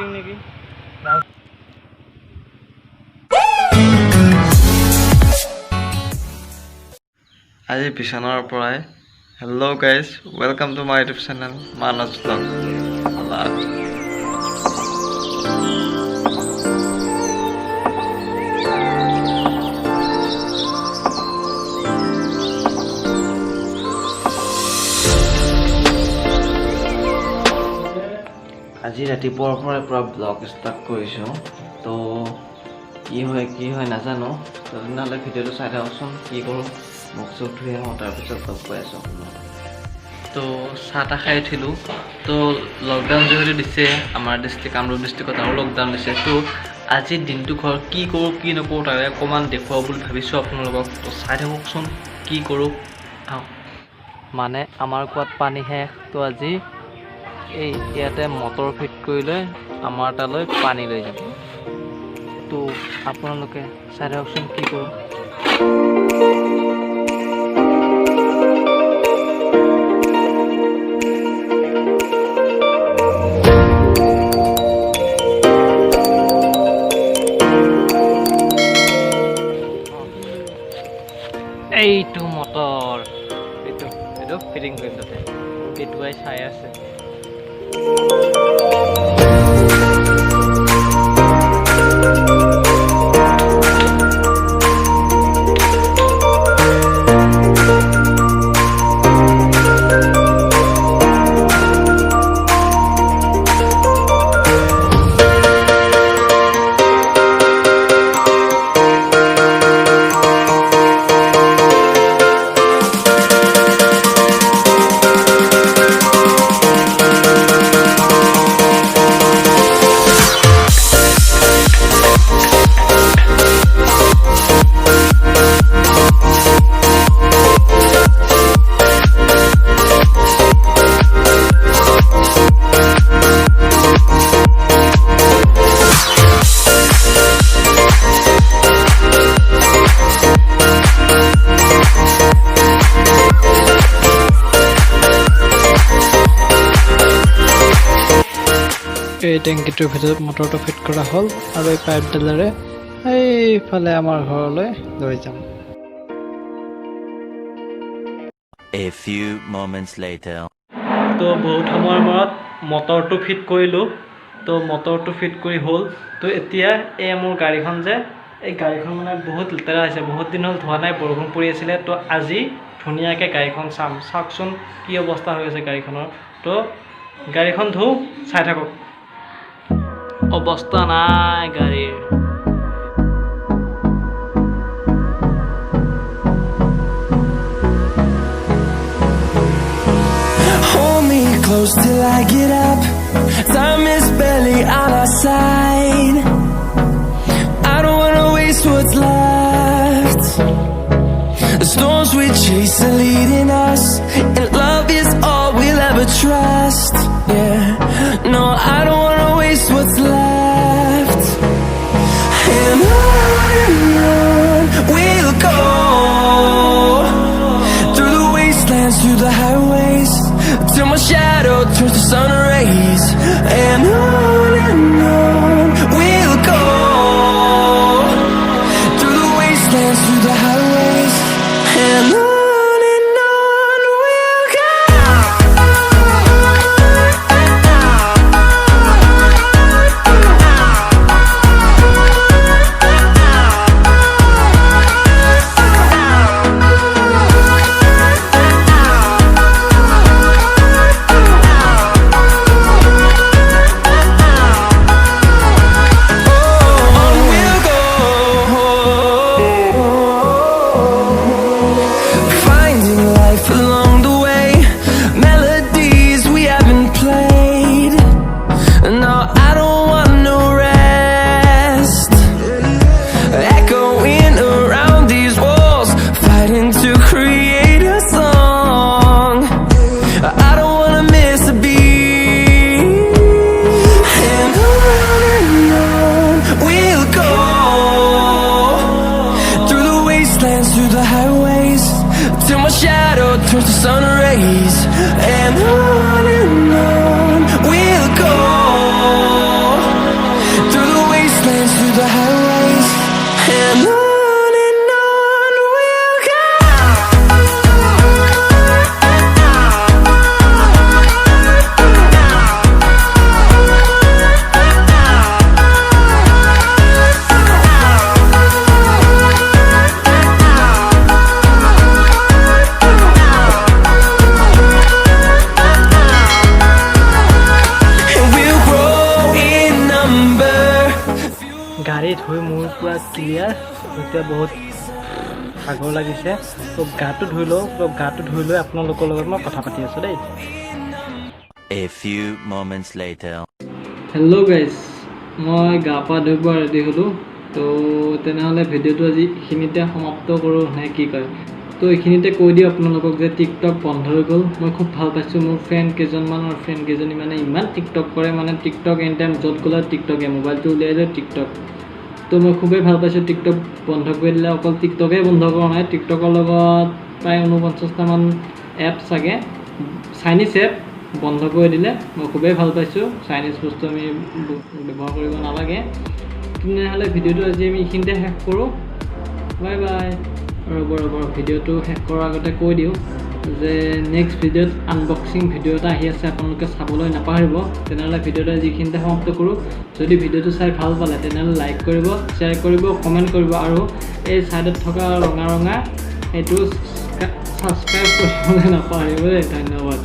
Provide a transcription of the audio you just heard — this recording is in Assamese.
দিওঁ নেকি আজি বিছানাৰ পৰাই hello' guys welcome to my YouTube channel Manas blog আজি ৰাতিপুৱাৰ পৰাই পুৰা ব্লগ ষ্টাৰ্ট কৰিছোঁ তো কি হয় নাজানো তো তেনেহ'লে ভিডিঅ'টো চাই থাককচোন কি কৰোঁ মুখ চুখ ধুই আহোঁ তাৰপিছত লগ পাই আছোঁ তো চাহ তাহ খাই উঠিলোঁ তো লকডাউন যিহেতু দিছে আমাৰ ডিষ্ট্ৰিক্ট কামৰূপ ডিষ্ট্ৰিক্টত আৰু লকডাউন দিছে তো আজিৰ দিনটো ঘৰত কি কৰোঁ কি নকৰোঁ তাৰে অকণমান দেখুৱাওঁ বুলি ভাবিছোঁ আপোনালোকক তো চাই থাককচোন কি কৰোঁ মানে আমাৰ কুৱাত পানী শেষ তো আজি এই ইয়াতে মটৰ ফিট কৰি লৈ আমাৰ তালৈ পানী লৈ যাব তো আপোনালোকে চাই থাককচোন কি কৰোঁ এইটো মটৰ এইটো ফিটিং কৰিম তাতে কেতুৱাই চাই আছে এই টেংকিটোৰ ভিতৰত মটৰটো ফিট কৰা হ'ল আৰু এই পাইপডালেৰে এইফালে আমাৰ ঘৰলৈ লৈ যাম A few moments later তো বহুত সময়ৰ মূৰত মটৰটো ফিট কৰিলোঁ তো মটৰটো ফিট কৰি হ'ল তো এতিয়া এই মোৰ গাড়ীখন যে এই গাড়ীখন মানে বহুত লেতেৰা হৈছে বহুত দিন হ'ল ধোৱা নাই বৰষুণ পৰি আছিলে তো আজি ধুনীয়াকৈ গাড়ীখন চাম চাওকচোন কি অৱস্থা হৈ আছে গাড়ীখনৰ তো গাড়ীখন ধুওঁ চাই থাকক অৱস্থা নাই গাড়ীৰ Hold me close till I get up. Time is barely on our side. I don't wanna waste what's left. The storms we chase are leading us, and love is all we'll ever trust. Yeah, no, I don't wanna waste what's left. And on we'll go, through the wastelands, through the highways, till my shadow turns to sun rays. And on we'll go, through the wastelands, through the highways. And on we'll go. Clear এতিয়া বহুত ভাগৰ লাগিছে তো গাটো ধুই লওঁ তো গাটো ধুই লৈ আপোনালোকৰ লগত মই কথা পাতি আছোঁ দেই A few moments later. Hello' guys মই গা পা ধুই পোৱা ৰেডি হ'লোঁ তো তেনেহ'লে ভিডিঅ'টো আজি এইখিনিতে সমাপ্ত কৰোঁ নে কি কয় তো এইখিনিতে কৈ দিওঁ আপোনালোকক যে টিকটক বন্ধ হৈ গ'ল মই খুব ভাল পাইছোঁ মোৰ ফ্ৰেণ্ড কেইজনী মানে ইমান টিকটক কৰে মানে টিকটক এনি টাইম য'ত গ'লে টিকটকে মোবাইলটো উলিয়াই লৈ টিকটক তো মই খুবেই ভাল পাইছোঁ টিকটক বন্ধ কৰি দিলে অকল টিকটকেই বন্ধ কৰা নাই টিকটকৰ লগত প্ৰায় 49টামান এপ চাগে চাইনিজ এপ বন্ধ কৰি দিলে মই খুবেই ভাল পাইছোঁ চাইনিজ বস্তু আমি ব্যৱহাৰ কৰিব নালাগে তেনেহ'লে ভিডিঅ'টো আজি আমি এইখিনিতে শেষ কৰোঁ বাই বাই ৰ'ব ভিডিঅ'টো শেষ কৰাৰ আগতে কৈ দিওঁ যে নেক্সট ভিডিঅ'ত আনবক্সিং ভিডিঅ' এটা আহি আছে আপোনালোকে চাবলৈ নাপাহৰিব তেনেহ'লে ভিডিঅ'টো আজি এইখিনিতে সমাপ্ত কৰোঁ যদি ভিডিঅ'টো চাই ভাল পালে তেনেহ'লে লাইক কৰিব শ্বেয়াৰ কৰিব কমেণ্ট কৰিব আৰু এই ছাইডত থকা ৰঙা এইটো ছাবস্ক্ৰাইব কৰিবলৈ নাপাহৰিব দেই ধন্যবাদ